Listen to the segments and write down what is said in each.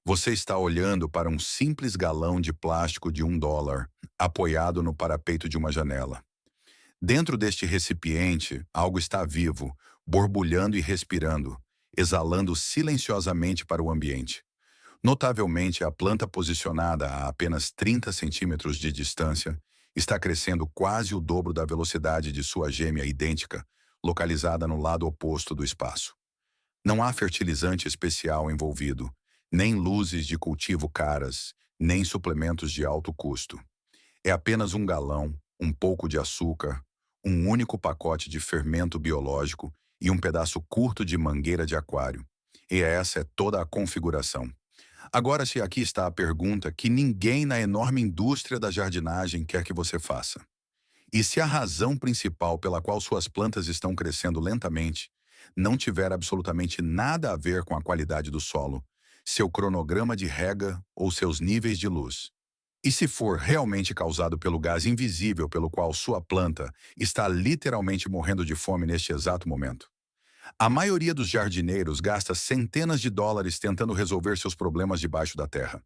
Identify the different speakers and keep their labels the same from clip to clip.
Speaker 1: Você está olhando para um simples galão de plástico de $1, apoiado no parapeito de uma janela. Dentro deste recipiente, algo está vivo, borbulhando e respirando, exalando silenciosamente para o ambiente. Notavelmente, a planta posicionada a apenas 30 centímetros de distância está crescendo quase o dobro da velocidade de sua gêmea idêntica, localizada no lado oposto do espaço. Não há fertilizante especial envolvido, nem luzes de cultivo caras, nem suplementos de alto custo. É apenas um galão, um pouco de açúcar, um único pacote de fermento biológico e um pedaço curto de mangueira de aquário. E essa é toda a configuração. Agora, se aqui está a pergunta que ninguém na enorme indústria da jardinagem quer que você faça. E se a razão principal pela qual suas plantas estão crescendo lentamente não tiver absolutamente nada a ver com a qualidade do solo, seu cronograma de rega ou seus níveis de luz? E se for realmente causado pelo gás invisível pelo qual sua planta está literalmente morrendo de fome neste exato momento? A maioria dos jardineiros gasta centenas de dólares tentando resolver seus problemas debaixo da terra.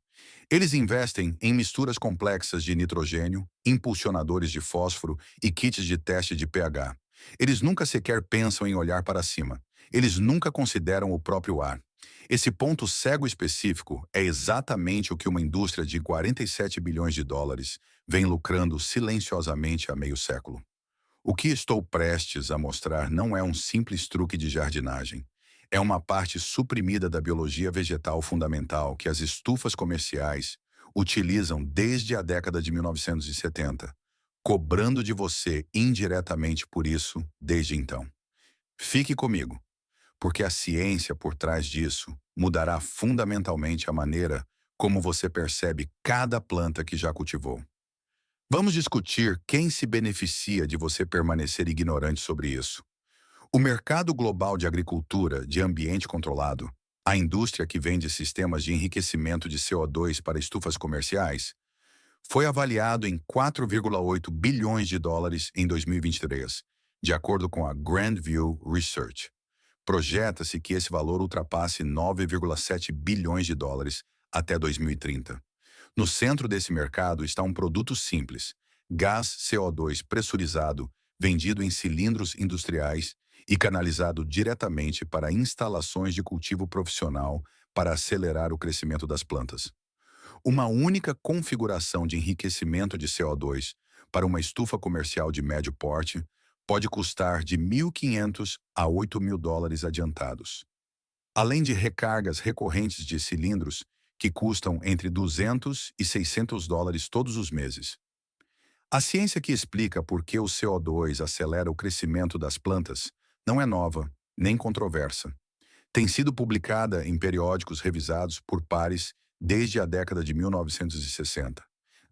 Speaker 1: Eles investem em misturas complexas de nitrogênio, impulsionadores de fósforo e kits de teste de pH. Eles nunca sequer pensam em olhar para cima. Eles nunca consideram o próprio ar. Esse ponto cego específico é exatamente o que uma indústria de 47 bilhões de dólares vem lucrando silenciosamente há meio século. O que estou prestes a mostrar não é um simples truque de jardinagem. É uma parte suprimida da biologia vegetal fundamental que as estufas comerciais utilizam desde a década de 1970, cobrando de você indiretamente por isso desde então. Fique comigo, porque a ciência por trás disso mudará fundamentalmente a maneira como você percebe cada planta que já cultivou. Vamos discutir quem se beneficia de você permanecer ignorante sobre isso. O mercado global de agricultura de ambiente controlado, a indústria que vende sistemas de enriquecimento de CO2 para estufas comerciais, foi avaliado em 4,8 bilhões de dólares em 2023, de acordo com a Grandview Research. Projeta-se que esse valor ultrapasse 9,7 bilhões de dólares até 2030. No centro desse mercado está um produto simples, gás CO2 pressurizado, vendido em cilindros industriais e canalizado diretamente para instalações de cultivo profissional para acelerar o crescimento das plantas. Uma única configuração de enriquecimento de CO2 para uma estufa comercial de médio porte pode custar de 1.500 a 8.000 dólares adiantados. Além de recargas recorrentes de cilindros que custam entre 200 e 600 dólares todos os meses. A ciência que explica por que o CO2 acelera o crescimento das plantas não é nova, nem controversa. Tem sido publicada em periódicos revisados por pares desde a década de 1960.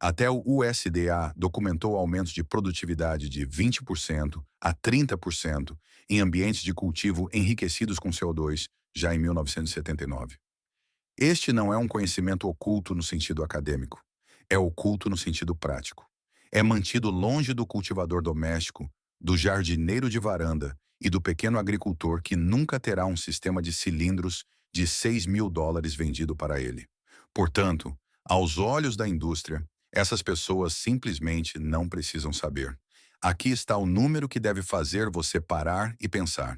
Speaker 1: Até o USDA documentou aumentos de produtividade de 20% a 30% em ambientes de cultivo enriquecidos com CO2 já em 1979. Este não é um conhecimento oculto no sentido acadêmico. É oculto no sentido prático. É mantido longe do cultivador doméstico, do jardineiro de varanda e do pequeno agricultor que nunca terá um sistema de cilindros de 6.000 dólares vendido para ele. Portanto, aos olhos da indústria, essas pessoas simplesmente não precisam saber. Aqui está o número que deve fazer você parar e pensar.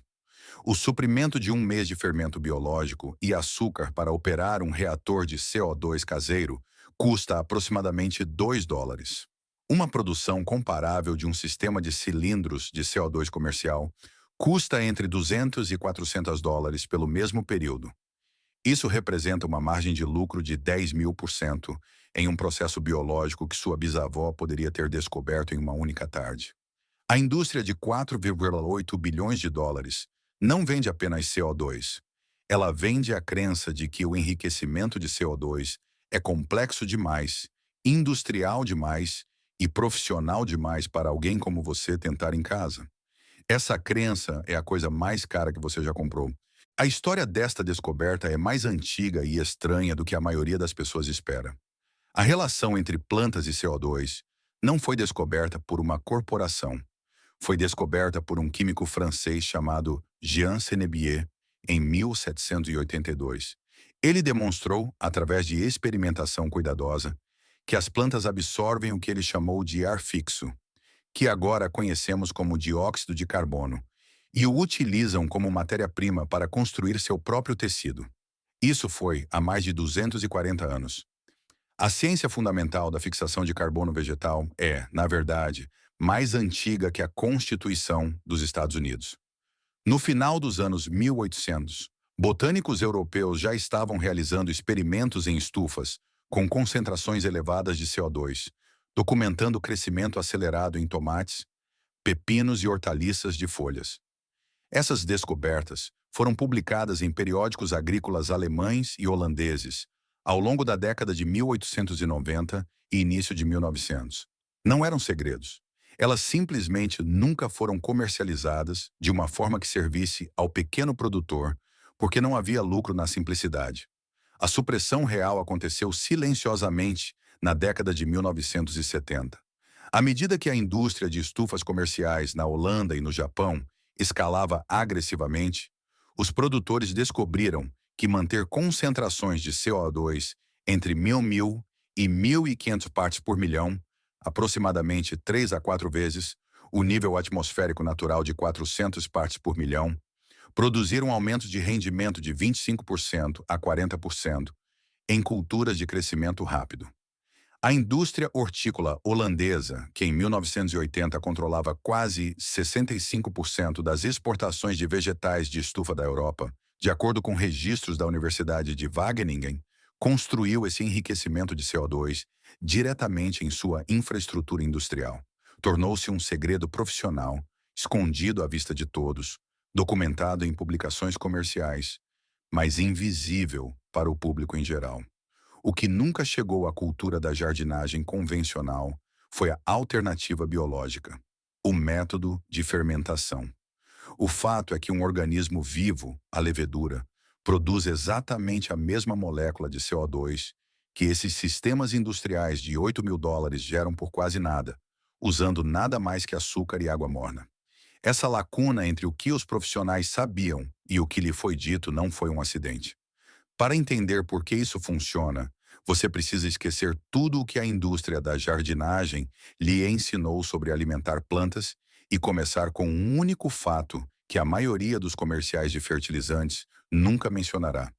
Speaker 1: O suprimento de um mês de fermento biológico e açúcar para operar um reator de CO2 caseiro custa aproximadamente 2 dólares. Uma produção comparável de um sistema de cilindros de CO2 comercial custa entre 200 e 400 dólares pelo mesmo período. Isso representa uma margem de lucro de 10.000% em um processo biológico que sua bisavó poderia ter descoberto em uma única tarde. A indústria de 4,8 bilhões de dólares não vende apenas CO2. Ela vende a crença de que o enriquecimento de CO2 é complexo demais, industrial demais e profissional demais para alguém como você tentar em casa. Essa crença é a coisa mais cara que você já comprou. A história desta descoberta é mais antiga e estranha do que a maioria das pessoas espera. A relação entre plantas e CO2 não foi descoberta por uma corporação. Foi descoberta por um químico francês chamado Jean Senebier em 1782. Ele demonstrou, através de experimentação cuidadosa, que as plantas absorvem o que ele chamou de ar fixo, que agora conhecemos como dióxido de carbono, e o utilizam como matéria-prima para construir seu próprio tecido. Isso foi há mais de 240 anos. A ciência fundamental da fixação de carbono vegetal é, na verdade, mais antiga que a Constituição dos Estados Unidos. No final dos anos 1800, botânicos europeus já estavam realizando experimentos em estufas com concentrações elevadas de CO2, documentando o crescimento acelerado em tomates, pepinos e hortaliças de folhas. Essas descobertas foram publicadas em periódicos agrícolas alemães e holandeses ao longo da década de 1890 e início de 1900. Não eram segredos. Elas simplesmente nunca foram comercializadas de uma forma que servisse ao pequeno produtor, porque não havia lucro na simplicidade. A supressão real aconteceu silenciosamente na década de 1970. À medida que a indústria de estufas comerciais na Holanda e no Japão escalava agressivamente, os produtores descobriram que manter concentrações de CO2 entre 1.000 e 1.500 partes por milhão, aproximadamente 3 a 4 vezes o nível atmosférico natural de 400 partes por milhão, produziram aumentos de rendimento de 25% a 40% em culturas de crescimento rápido. A indústria hortícola holandesa, que em 1980 controlava quase 65% das exportações de vegetais de estufa da Europa, de acordo com registros da Universidade de Wageningen, construiu esse enriquecimento de CO2 diretamente em sua infraestrutura industrial. Tornou-se um segredo profissional, escondido à vista de todos, documentado em publicações comerciais, mas invisível para o público em geral. O que nunca chegou à cultura da jardinagem convencional foi a alternativa biológica, o método de fermentação. O fato é que um organismo vivo, a levedura, produz exatamente a mesma molécula de CO2 que esses sistemas industriais de $8.000 geram por quase nada, usando nada mais que açúcar e água morna. Essa lacuna entre o que os profissionais sabiam e o que lhe foi dito não foi um acidente. Para entender por que isso funciona, você precisa esquecer tudo o que a indústria da jardinagem lhe ensinou sobre alimentar plantas e começar com um único fato que a maioria dos comerciais de fertilizantes nunca mencionará.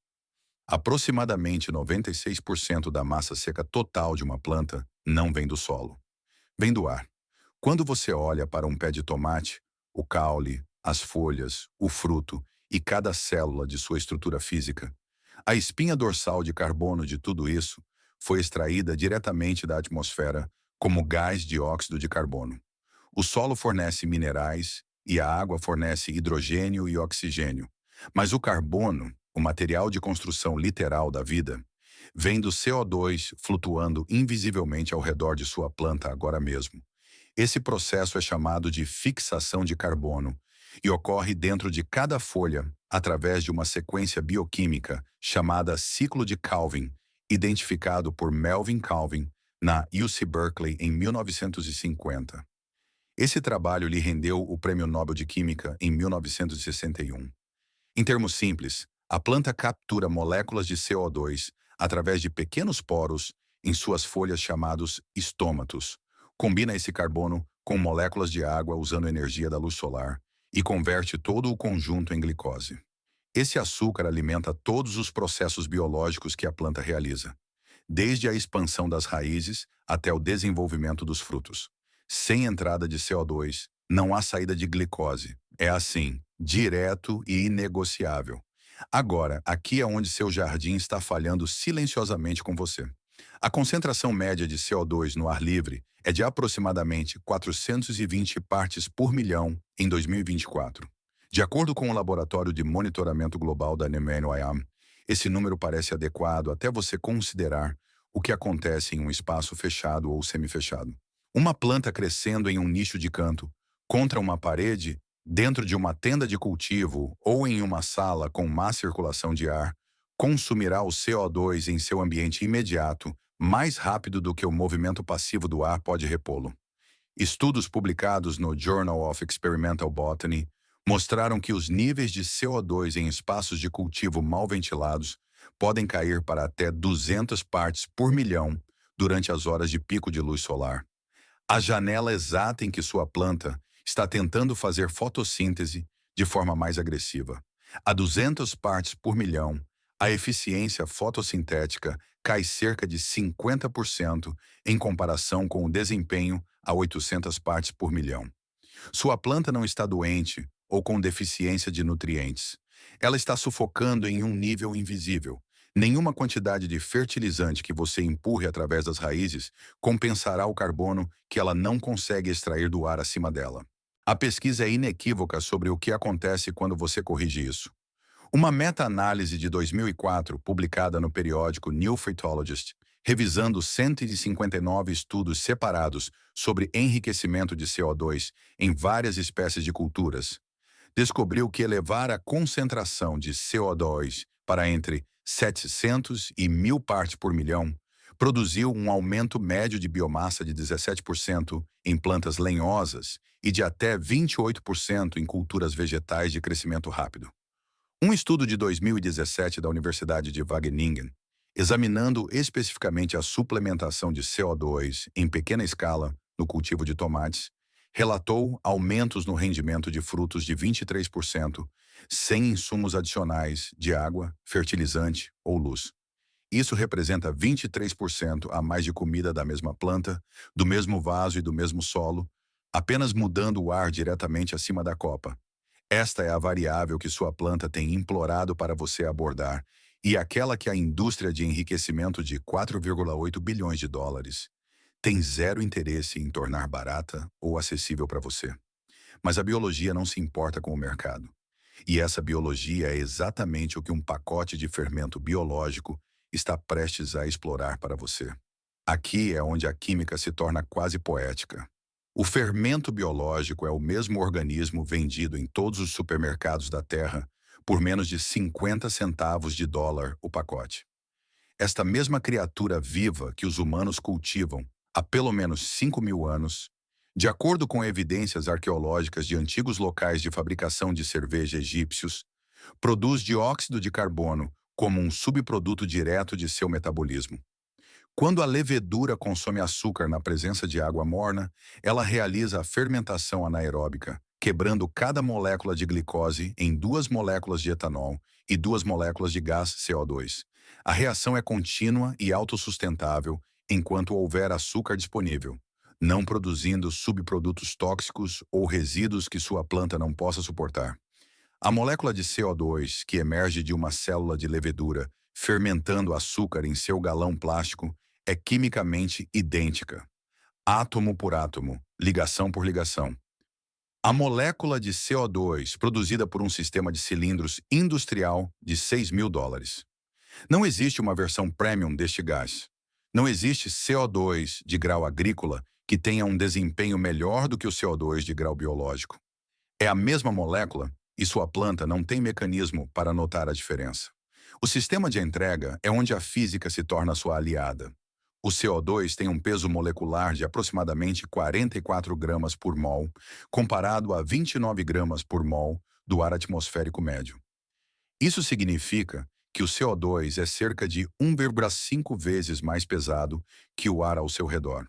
Speaker 1: Aproximadamente 96% da massa seca total de uma planta não vem do solo. Vem do ar. Quando você olha para um pé de tomate, o caule, as folhas, o fruto e cada célula de sua estrutura física, a espinha dorsal de carbono de tudo isso foi extraída diretamente da atmosfera como gás dióxido de carbono. O solo fornece minerais e a água fornece hidrogênio e oxigênio. Mas o carbono, o material de construção literal da vida, vem do CO2 flutuando invisivelmente ao redor de sua planta agora mesmo. Esse processo é chamado de fixação de carbono e ocorre dentro de cada folha através de uma sequência bioquímica chamada ciclo de Calvin, identificado por Melvin Calvin na UC Berkeley em 1950. Esse trabalho lhe rendeu o Prêmio Nobel de Química em 1961. Em termos simples, a planta captura moléculas de CO2 através de pequenos poros em suas folhas chamados estômatos. Combina esse carbono com moléculas de água usando energia da luz solar e converte todo o conjunto em glicose. Esse açúcar alimenta todos os processos biológicos que a planta realiza, desde a expansão das raízes até o desenvolvimento dos frutos. Sem entrada de CO2, não há saída de glicose. É assim, direto e inegociável. Agora, aqui é onde seu jardim está falhando silenciosamente com você. A concentração média de CO2 no ar livre é de aproximadamente 420 partes por milhão em 2024. De acordo com o Laboratório de Monitoramento Global da NMN-IAM, esse número parece adequado até você considerar o que acontece em um espaço fechado ou semifechado. Uma planta crescendo em um nicho de canto, contra uma parede, dentro de uma tenda de cultivo ou em uma sala com má circulação de ar, consumirá o CO2 em seu ambiente imediato mais rápido do que o movimento passivo do ar pode repô-lo. Estudos publicados no Journal of Experimental Botany mostraram que os níveis de CO2 em espaços de cultivo mal ventilados podem cair para até 200 partes por milhão durante as horas de pico de luz solar. A janela exata em que sua planta está tentando fazer fotossíntese de forma mais agressiva. A 200 partes por milhão, a eficiência fotossintética cai cerca de 50% em comparação com o desempenho a 800 partes por milhão. Sua planta não está doente ou com deficiência de nutrientes. Ela está sufocando em um nível invisível. Nenhuma quantidade de fertilizante que você empurre através das raízes compensará o carbono que ela não consegue extrair do ar acima dela. A pesquisa é inequívoca sobre o que acontece quando você corrige isso. Uma meta-análise de 2004, publicada no periódico New Phytologist, revisando 159 estudos separados sobre enriquecimento de CO2 em várias espécies de culturas, descobriu que elevar a concentração de CO2 para entre 700 e 1.000 partes por milhão produziu um aumento médio de biomassa de 17% em plantas lenhosas e de até 28% em culturas vegetais de crescimento rápido. Um estudo de 2017 da Universidade de Wageningen, examinando especificamente a suplementação de CO2 em pequena escala no cultivo de tomates, relatou aumentos no rendimento de frutos de 23%, sem insumos adicionais de água, fertilizante ou luz. Isso representa 23% a mais de comida da mesma planta, do mesmo vaso e do mesmo solo, apenas mudando o ar diretamente acima da copa. Esta é a variável que sua planta tem implorado para você abordar e aquela que a indústria de enriquecimento de 4,8 bilhões de dólares tem zero interesse em tornar barata ou acessível para você. Mas a biologia não se importa com o mercado. E essa biologia é exatamente o que um pacote de fermento biológico está prestes a explorar para você. Aqui é onde a química se torna quase poética. O fermento biológico é o mesmo organismo vendido em todos os supermercados da Terra por menos de 50 centavos de dólar o pacote. Esta mesma criatura viva que os humanos cultivam há pelo menos 5.000 anos, de acordo com evidências arqueológicas de antigos locais de fabricação de cerveja egípcios, produz dióxido de carbono como um subproduto direto de seu metabolismo. Quando a levedura consome açúcar na presença de água morna, ela realiza a fermentação anaeróbica, quebrando cada molécula de glicose em 2 moléculas de etanol e 2 moléculas de gás CO2. A reação é contínua e autossustentável enquanto houver açúcar disponível, não produzindo subprodutos tóxicos ou resíduos que sua planta não possa suportar. A molécula de CO2 que emerge de uma célula de levedura, fermentando açúcar em seu galão plástico, é quimicamente idêntica. Átomo por átomo, ligação por ligação. A molécula de CO2 produzida por um sistema de cilindros industrial de 6.000 dólares. Não existe uma versão premium deste gás. Não existe CO2 de grau agrícola que tenha um desempenho melhor do que o CO2 de grau biológico. É a mesma molécula e sua planta não tem mecanismo para notar a diferença. O sistema de entrega é onde a física se torna sua aliada. O CO2 tem um peso molecular de aproximadamente 44 gramas por mol, comparado a 29 gramas por mol do ar atmosférico médio. Isso significa que o CO2 é cerca de 1,5 vezes mais pesado que o ar ao seu redor.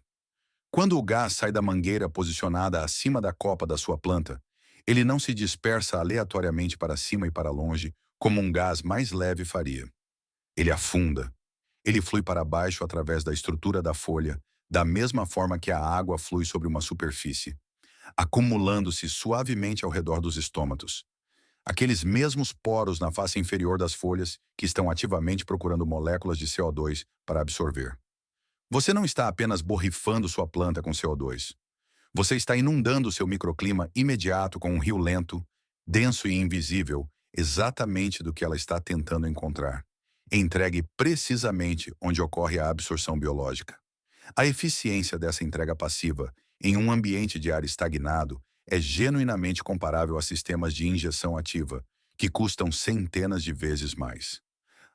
Speaker 1: Quando o gás sai da mangueira posicionada acima da copa da sua planta, ele não se dispersa aleatoriamente para cima e para longe, como um gás mais leve faria. Ele afunda. Ele flui para baixo através da estrutura da folha, da mesma forma que a água flui sobre uma superfície, acumulando-se suavemente ao redor dos estômatos. Aqueles mesmos poros na face inferior das folhas que estão ativamente procurando moléculas de CO2 para absorver. Você não está apenas borrifando sua planta com CO2. Você está inundando seu microclima imediato com um rio lento, denso e invisível, exatamente do que ela está tentando encontrar. Entregue precisamente onde ocorre a absorção biológica. A eficiência dessa entrega passiva em um ambiente de ar estagnado é genuinamente comparável a sistemas de injeção ativa, que custam centenas de vezes mais.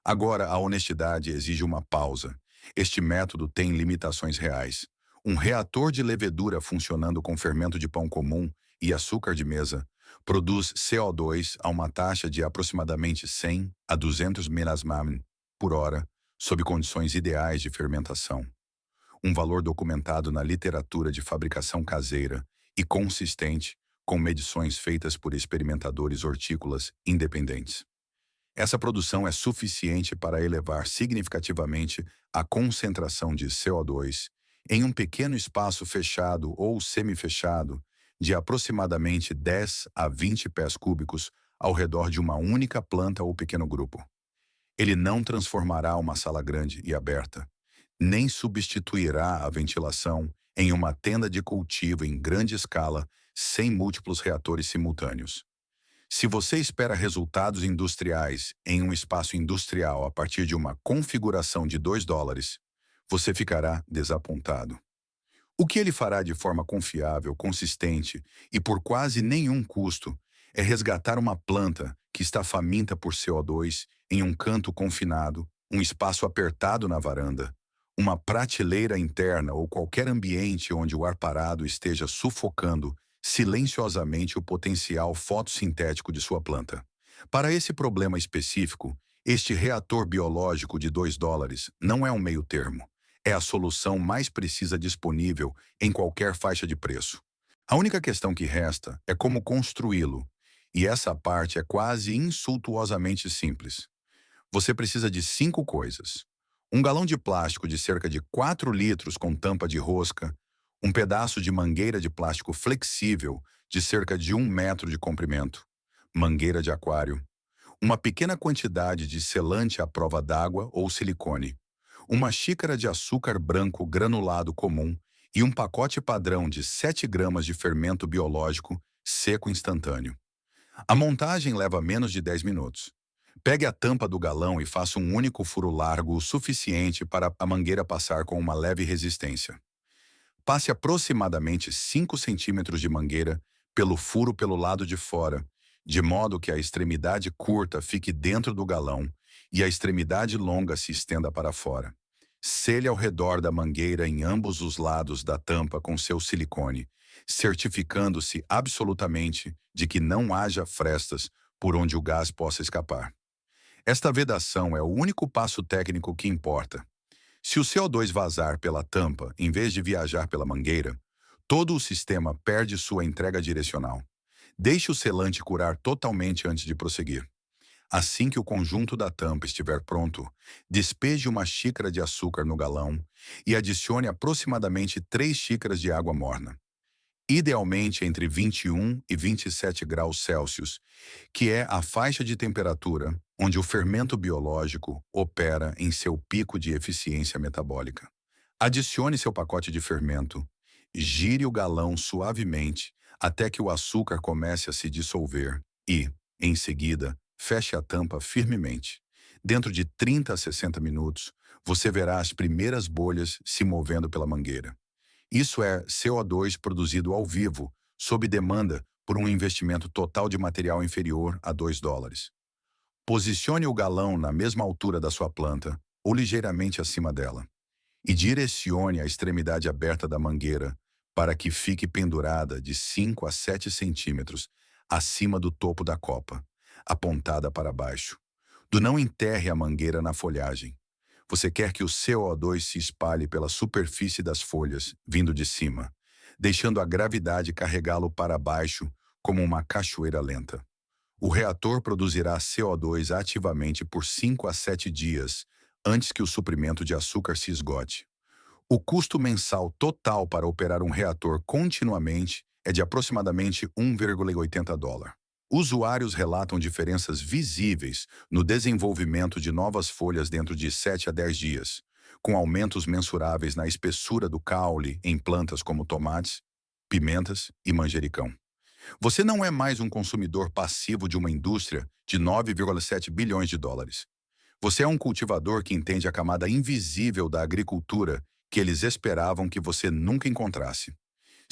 Speaker 1: Agora, a honestidade exige uma pausa. Este método tem limitações reais. Um reator de levedura funcionando com fermento de pão comum e açúcar de mesa produz CO2 a uma taxa de aproximadamente 100 a 200 merasmamen por hora, sob condições ideais de fermentação. Um valor documentado na literatura de fabricação caseira e consistente, com medições feitas por experimentadores hortícolas independentes. Essa produção é suficiente para elevar significativamente a concentração de CO2 em um pequeno espaço fechado ou semifechado de aproximadamente 10 a 20 pés cúbicos ao redor de uma única planta ou pequeno grupo. Ele não transformará uma sala grande e aberta, nem substituirá a ventilação em uma tenda de cultivo em grande escala sem múltiplos reatores simultâneos. Se você espera resultados industriais em um espaço industrial a partir de uma configuração de $2, você ficará desapontado. O que ele fará de forma confiável, consistente e por quase nenhum custo é resgatar uma planta que está faminta por CO2 em um canto confinado, um espaço apertado na varanda, uma prateleira interna ou qualquer ambiente onde o ar parado esteja sufocando silenciosamente o potencial fotossintético de sua planta. Para esse problema específico, este reator biológico de $2 não é um meio termo. É a solução mais precisa disponível em qualquer faixa de preço. A única questão que resta é como construí-lo, e essa parte é quase insultuosamente simples. Você precisa de 5 coisas: um galão de plástico de cerca de 4 litros com tampa de rosca, um pedaço de mangueira de plástico flexível de cerca de 1 metro de comprimento, mangueira de aquário, uma pequena quantidade de selante à prova d'água ou silicone, uma xícara de açúcar branco granulado comum e um pacote padrão de 7 gramas de fermento biológico seco instantâneo. A montagem leva menos de 10 minutos. Pegue a tampa do galão e faça um único furo largo o suficiente para a mangueira passar com uma leve resistência. Passe aproximadamente 5 centímetros de mangueira pelo furo pelo lado de fora, de modo que a extremidade curta fique dentro do galão e a extremidade longa se estenda para fora. Selhe ao redor da mangueira em ambos os lados da tampa com seu silicone, certificando-se absolutamente de que não haja frestas por onde o gás possa escapar. Esta vedação é o único passo técnico que importa. Se o CO2 vazar pela tampa em vez de viajar pela mangueira, todo o sistema perde sua entrega direcional. Deixe o selante curar totalmente antes de prosseguir. Assim que o conjunto da tampa estiver pronto, despeje uma xícara de açúcar no galão e adicione aproximadamente 3 xícaras de água morna, idealmente entre 21 e 27 graus Celsius, que é a faixa de temperatura onde o fermento biológico opera em seu pico de eficiência metabólica. Adicione seu pacote de fermento, gire o galão suavemente até que o açúcar comece a se dissolver e, em seguida, feche a tampa firmemente. Dentro de 30 a 60 minutos, você verá as primeiras bolhas se movendo pela mangueira. Isso é CO2 produzido ao vivo, sob demanda, por um investimento total de material inferior a $2. Posicione o galão na mesma altura da sua planta, ou ligeiramente acima dela, e direcione a extremidade aberta da mangueira para que fique pendurada de 5 a 7 centímetros acima do topo da copa, apontada para baixo. Não enterre a mangueira na folhagem. Você quer que o CO2 se espalhe pela superfície das folhas, vindo de cima, deixando a gravidade carregá-lo para baixo como uma cachoeira lenta. O reator produzirá CO2 ativamente por 5 a 7 dias, antes que o suprimento de açúcar se esgote. O custo mensal total para operar um reator continuamente é de aproximadamente $1,80. Usuários relatam diferenças visíveis no desenvolvimento de novas folhas dentro de 7 a 10 dias, com aumentos mensuráveis na espessura do caule em plantas como tomates, pimentas e manjericão. Você não é mais um consumidor passivo de uma indústria de 9,7 bilhões de dólares. Você é um cultivador que entende a camada invisível da agricultura que eles esperavam que você nunca encontrasse.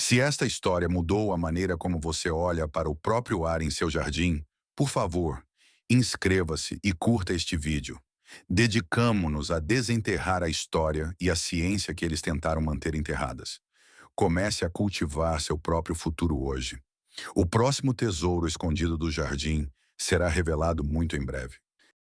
Speaker 1: Se esta história mudou a maneira como você olha para o próprio ar em seu jardim, por favor, inscreva-se e curta este vídeo. Dedicamo-nos a desenterrar a história e a ciência que eles tentaram manter enterradas. Comece a cultivar seu próprio futuro hoje. O próximo tesouro escondido do jardim será revelado muito em breve.